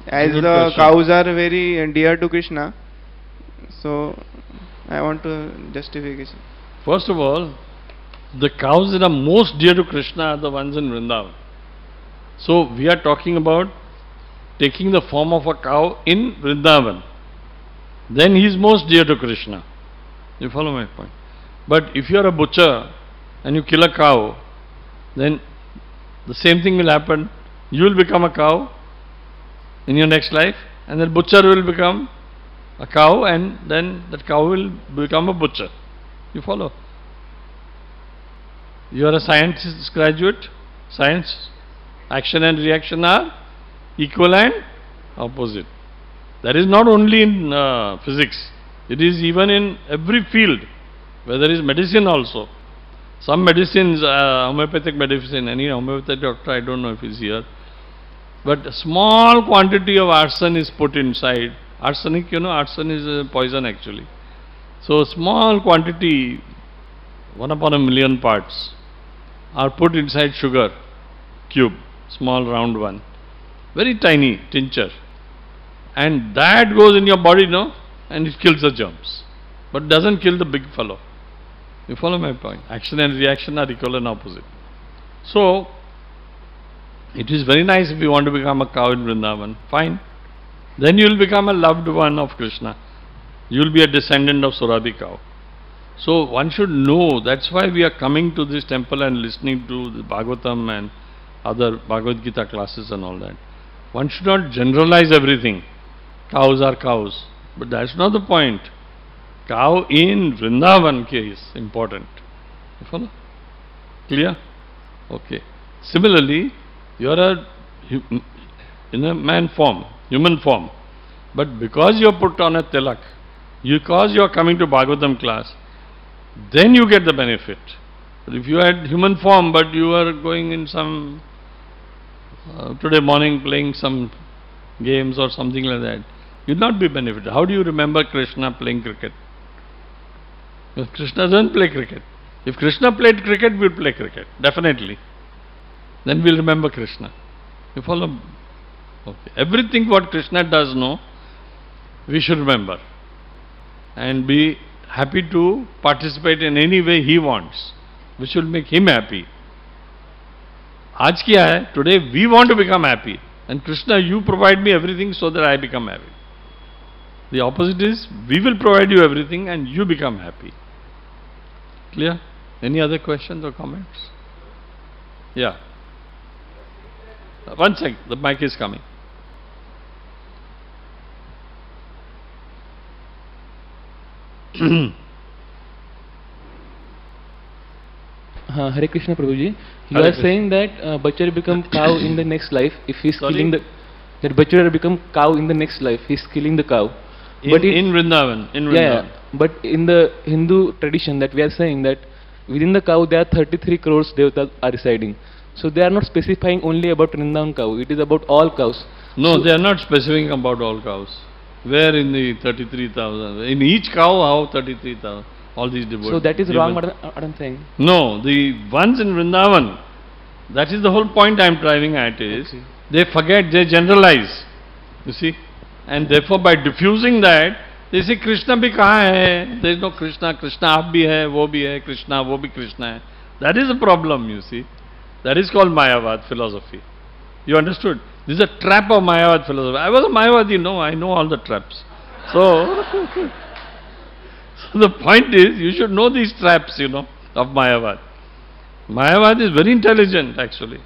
As Good the question. cows are very dear to Krishna, so I want to justification. First of all, the cows that are most dear to Krishna are the ones in Vrindavan. So we are talking about taking the form of a cow in Vrindavan. Then he is most dear to Krishna. You follow my point? But if you are a butcher and you kill a cow, then the same thing will happen. You will become a cow in your next life, and then butcher will become a cow, and then that cow will become a butcher. You follow? You are a science graduate. Science, action and reaction are equal and opposite. That is not only in physics. It is even in every field, whether it is medicine also. Some medicines, homeopathic medicine, any homeopathic doctor, I don't know if he is here, but a small quantity of arsen is put inside. Arsenic, you know, arsen is a poison actually. So small quantity, 1 upon a million parts, are put inside sugar cube, small round one, very tiny tincture, and that goes in your body, no, and it kills the germs, but doesn't kill the big fellow. You follow my point? Action and reaction are equal and opposite. So it is very nice if you want to become a cow in Vrindavan, fine. Then you will become a loved one of Krishna. You will be a descendant of Surabhi cow. So one should know, that's why we are coming to this temple and listening to the Bhagavatam and other Bhagavad Gita classes and all that. One should not generalize everything. Cows are cows. But that's not the point. Cow in Vrindavan case is important. You follow? Clear? Okay. Similarly, you are in a man form, human form. But because you are put on a tilak, because you are coming to Bhagavatam class, then you get the benefit. But if you had human form but you are going in some today morning playing some games or something like that, you will not be benefited. How do you remember Krishna playing cricket? Because Krishna doesn't play cricket. If Krishna played cricket, we will play cricket, definitely. Then we will remember Krishna. You follow? Okay. Everything what Krishna does, no, we should remember and be happy to participate in any way he wants, which will make him happy. Aaj kya hai? Today we want to become happy, and Krishna, you provide me everything so that I become happy. The opposite is, we will provide you everything and you become happy. Clear? Any other questions or comments? Yeah. One sec, the mic is coming. Hare Krishna Prabhuji, you are saying that butcher become cow in the next life if he is killing the, that butcher become cow in the next life, he is killing the cow. But in Vrindavan, yeah, but in the Hindu tradition that we are saying that within the cow there are 33 crores devatas are residing. So they are not specifying only about Vrindavan cow, it is about all cows. No, so they are not specifying about all cows. Where in the 33,000? In each cow, how 33,000? All these devotees. So that is wrong, what I am saying. No, the ones in Vrindavan, that is the whole point I am driving at is, okay, they forget, they generalize. You see? And therefore by diffusing that, they say Krishna bhi kahan hai? There is no Krishna. Krishna aap bhi hai, wo bhi hai, Krishna, wo bhi Krishna hai. That is the problem, you see. That is called Mayavad philosophy. You understood? This is a trap of Mayavad philosophy. I was a Mayavadi, no, I know all the traps. So, so the point is, you should know these traps, you know, of Mayavad. Mayavad is very intelligent actually,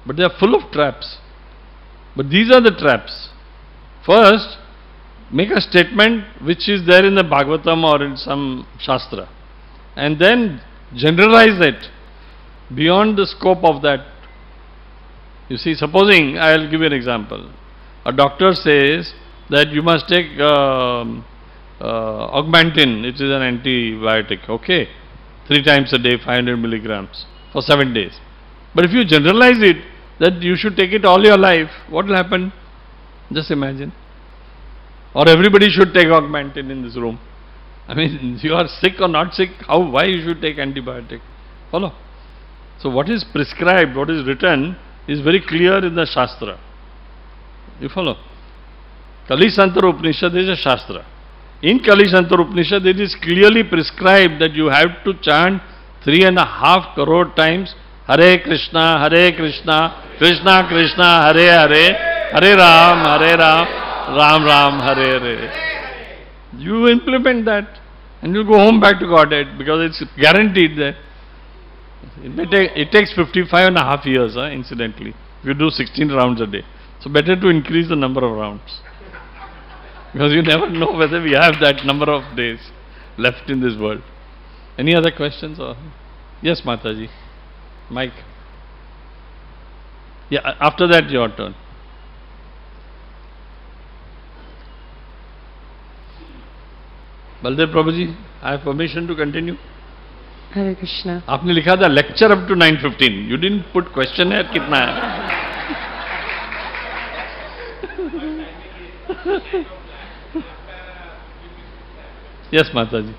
but they are full of traps. But these are the traps. First, make a statement which is there in the Bhagavatam or in some Shastra, and then generalize it beyond the scope of that. You see, supposing, I will give you an example. a doctor says that you must take augmentin, it is an antibiotic, okay, 3 times a day, 500 milligrams for 7 days. But if you generalize it, that you should take it all your life, what will happen? Just imagine. Or everybody should take augmentin in this room. I mean, you are sick or not sick, why you should take antibiotic? Follow? So what is prescribed, what is written is very clear in the Shastra. You follow? Kali-Santar Upanishad is a Shastra. In Kali-Santar Upanishad it is clearly prescribed that you have to chant 3.5 crore times Hare Krishna, Krishna Krishna, Hare Hare, Hare Ram, Ram Ram, Hare Hare. You implement that and you go home back to Godhead, because it's guaranteed that it takes 55.5 years, incidentally, if you do 16 rounds a day. So better to increase the number of rounds, because you never know whether we have that number of days left in this world. Any other questions? Or yes, Mataji. Mike. Yeah, after that your turn. Baldev Prabhuji, I have permission to continue. Hare Krishna. आपने लिखा था lecture up to 9:15. You didn't put questionnaire कितना है? Yes, Mataji.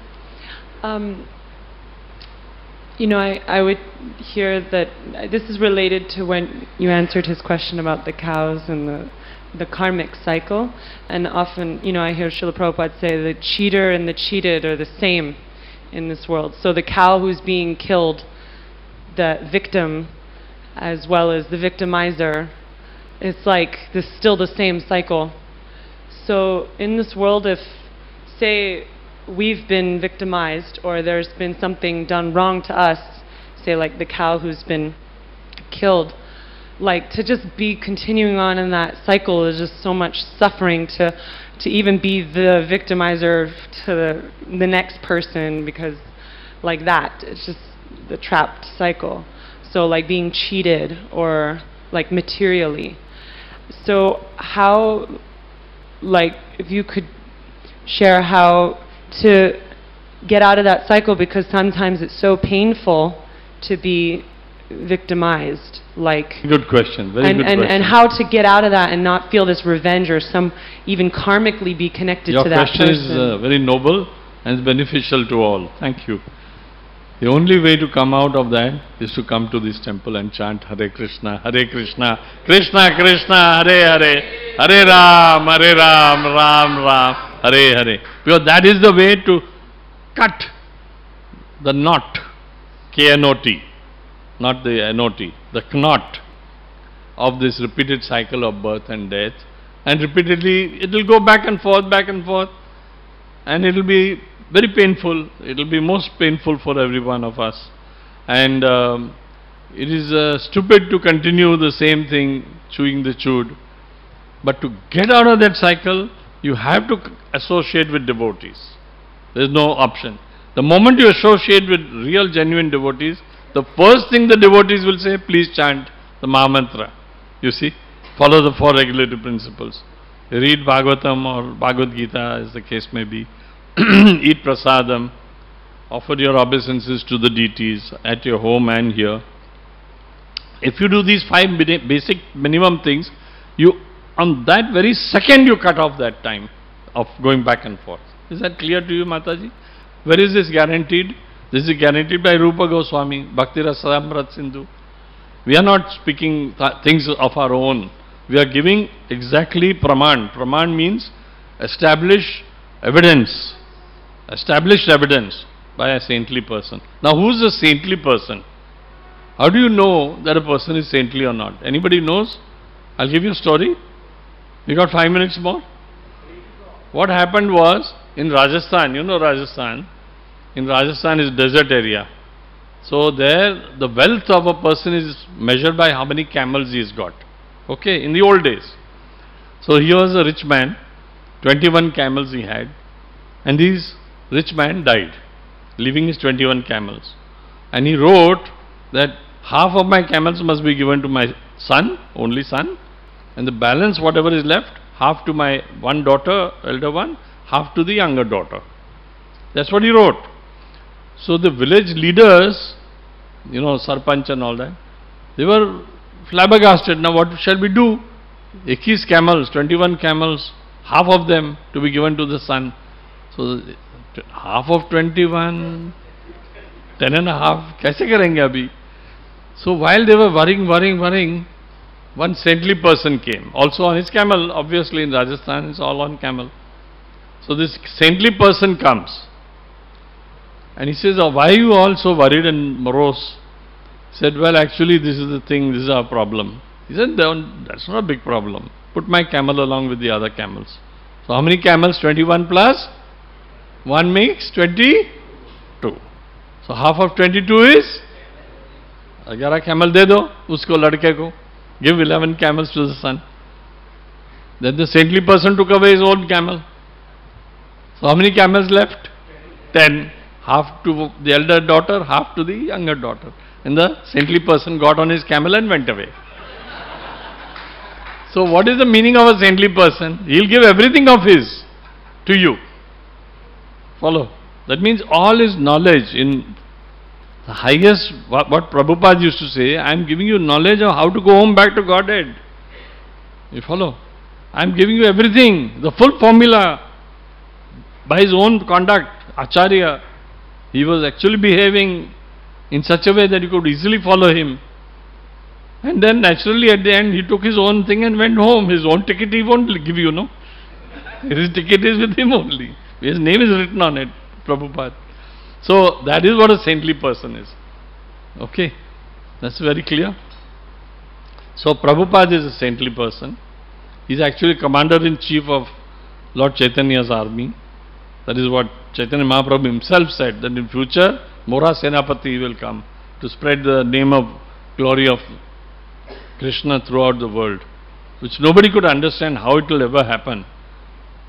You know, I would hear that this is related to when you answered his question about the cows and the karmic cycle. And often, you know, I hear Srila Prabhupada say the cheater and the cheated are the same in this world. So the cow who's being killed, the victim, as well as the victimizer, it's like this still the same cycle. So in this world, if, say, we've been victimized or there's been something done wrong to us, say like the cow who's been killed, like to just be continuing on in that cycle is just so much suffering to even be the victimizer to the next person, because like that, it's just the trapped cycle. So like being cheated or like materially. So how, like if you could share how to get out of that cycle, because sometimes it's so painful to be victimized, like good question, very good question. And how to get out of that and not feel this revenge or some even karmically be connected to that person. Your question is very noble and is beneficial to all. Thank you. The only way to come out of that is to come to this temple and chant Hare Krishna, Krishna Krishna, Hare Hare, Hare Ram, Ram Ram, Hare Hare. Because that is the way to cut the knot, K-N-O-T, not the N-O-T, the knot of this repeated cycle of birth and death. And repeatedly it will go back and forth, and it will be very painful. It will be most painful for every one of us. And it is stupid to continue the same thing, chewing the chewed. But to get out of that cycle, you have to associate with devotees. There is no option. The moment you associate with real genuine devotees, the first thing the devotees will say, please chant the Mahamantra. You see, follow the 4 regulative principles. Read Bhagavatam or Bhagavad Gita, as the case may be. Eat prasadam. Offer your obeisances to the deities at your home and here. If you do these 5 basic minimum things, you, on that very second, you cut off that time of going back and forth. Is that clear to you, Mataji? Where is this guaranteed? This is guaranteed by Rupa Goswami, Bhakti Rasamrat Sindhu. We are not speaking things of our own. We are giving exactly praman. Praman means established evidence by a saintly person. Now, who is a saintly person? How do you know that a person is saintly or not? Anybody knows? I'll give you a story. We got 5 minutes more. What happened was, in Rajasthan, you know Rajasthan, in Rajasthan is desert area. So there, the wealth of a person is measured by how many camels he has got. Okay, in the old days. So he was a rich man, 21 camels he had, and this rich man died, leaving his 21 camels. And he wrote that half of my camels must be given to my son, only son, And the balance, whatever is left, half to my one daughter, elder one, half to the younger daughter. That's what he wrote. So the village leaders, you know, Sarpanch and all that, they were flabbergasted. Now what shall we do? 21 camels, 21 camels, half of them to be given to the son. So half of 21, 10 and a half, kaise karenge abhi? So while they were worrying, one saintly person came, also on his camel. Obviously in Rajasthan it's all on camel. So this saintly person comes and he says, oh, why are you all so worried and morose? He said, well, actually this is the thing, this is our problem. He said, that's not a big problem. Put my camel along with the other camels. So how many camels? 21 plus 1 makes 22. So half of 22 is 11 camel de do usko ladke ko. Give 11 camels to the son. Then the saintly person took away his own camel. So how many camels left? 10. Half to the elder daughter, half to the younger daughter. And the saintly person got on his camel and went away. So what is the meaning of a saintly person? He'll give everything of his to you. Follow? That means all his knowledge in the highest, what Prabhupada used to say, I am giving you knowledge of how to go home back to Godhead. You follow? I am giving you everything, the full formula by his own conduct. Acharya, he was actually behaving in such a way that you could easily follow him. And then naturally at the end he took his own thing and went home. His own ticket he won't give you, no? His ticket is with him only. His name is written on it, Prabhupada. So that is what a saintly person is. Okay, that's very clear. So Prabhupada is a saintly person. He is actually commander-in-chief of Lord Chaitanya's army. That is what Chaitanya Mahaprabhu himself said, that in future Mora Senapati will come to spread the name of glory of Krishna throughout the world, which nobody could understand how it will ever happen.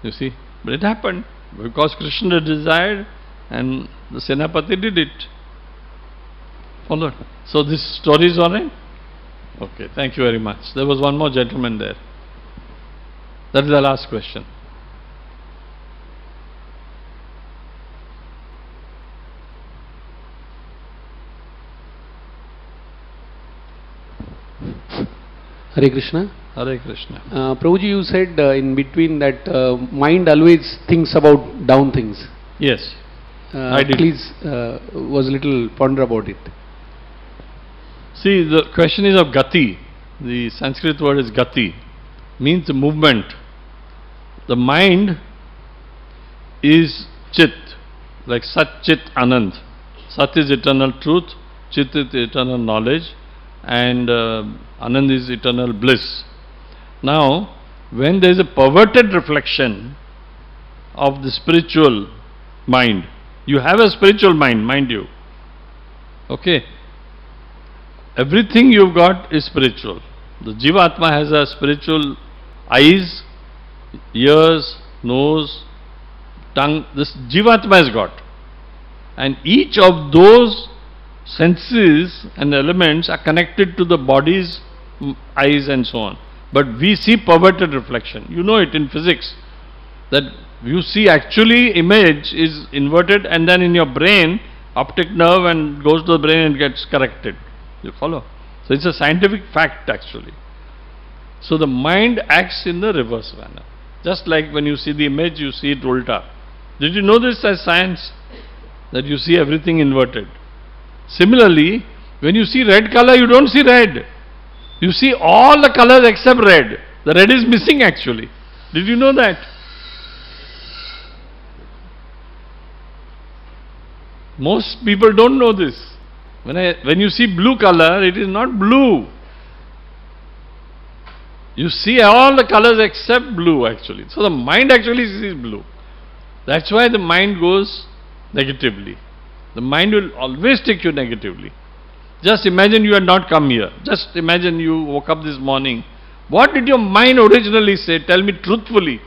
You see, but it happened because Krishna desired and the Senapati did it. Followed. So this story is alright? Okay, thank you very much. There was one more gentleman there. That is the last question. Hare Krishna. Hare Krishna. Prabhuji, you said in between that mind always thinks about down things. Yes, I did. Please, was a little ponder about it. See, the question is of gati. The Sanskrit word is gati, means movement. The mind is chit, like Sat Chit Anand. Sat is eternal truth, Chit is eternal knowledge, and Anand is eternal bliss. Now, when there is a perverted reflection of the spiritual mind, you have a spiritual mind, mind you. Okay? Everything you've got is spiritual. The Jivatma has a spiritual eyes, ears, nose, tongue. This Jivatma has got. And each of those senses and elements are connected to the body's eyes and so on. But we see perverted reflection. You know it in physics, that you see actually image is inverted and then in your brain, optic nerve and goes to the brain and gets corrected. You follow? So it's a scientific fact actually. So the mind acts in the reverse manner. Just like when you see the image, you see it ulta. Did you know this as science? That you see everything inverted. Similarly, when you see red color, you don't see red. You see all the colors except red. The red is missing actually. Did you know that? Most people don't know this. When you see blue color, it is not blue. You see all the colors except blue actually. So the mind actually sees blue. That's why the mind goes negatively. The mind will always take you negatively. Just imagine you had not come here. Just imagine you woke up this morning. What did your mind originally say? Tell me truthfully.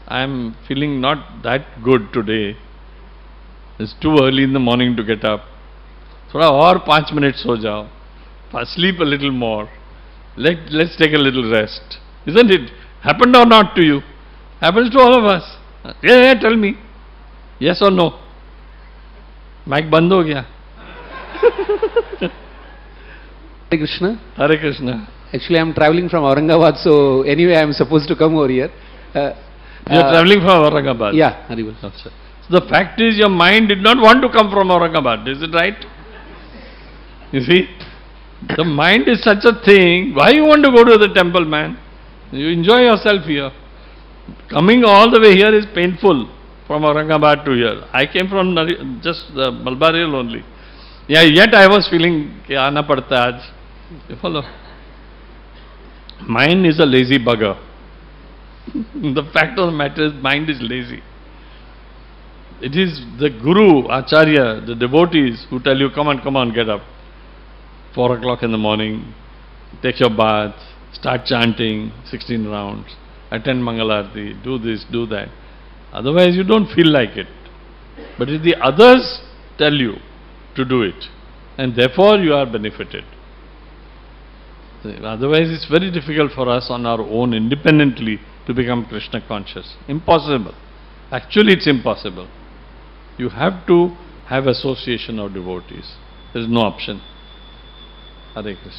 I am feeling not that good today. It's too early in the morning to get up. Thoda aur 5 minutes ho jao. Sleep a little more. Let's take a little rest. Isn't it? Happened or not to you? Happens to all of us. Yeah, tell me. Yes or no? Mic band ho gaya. Hare Krishna. Hare Krishna. Actually, I am traveling from Aurangabad, so anyway, I am supposed to come over here. You are traveling from Aurangabad? Yeah, Haribol. So the fact is, your mind did not want to come from Aurangabad. Is it right? You see? The mind is such a thing. Why you want to go to the temple, man? You enjoy yourself here. Coming all the way here is painful from Aurangabad to here. I came from just Balbaril only. Yeah, yet I was feeling कि आना पड़ता है आज. You follow? Mind is a lazy bugger. The fact of the matter is, mind is lazy. It is the Guru, Acharya, the devotees who tell you, come on, get up. 4 o'clock in the morning, take your bath, start chanting 16 rounds, attend Mangalarti, do this, do that. Otherwise you don't feel like it. But if the others tell you to do it, and therefore you are benefited. Otherwise it's very difficult for us on our own independently to become Krishna conscious. Impossible. Actually it's impossible. You have to have association of devotees. There is no option. Hare Krishna.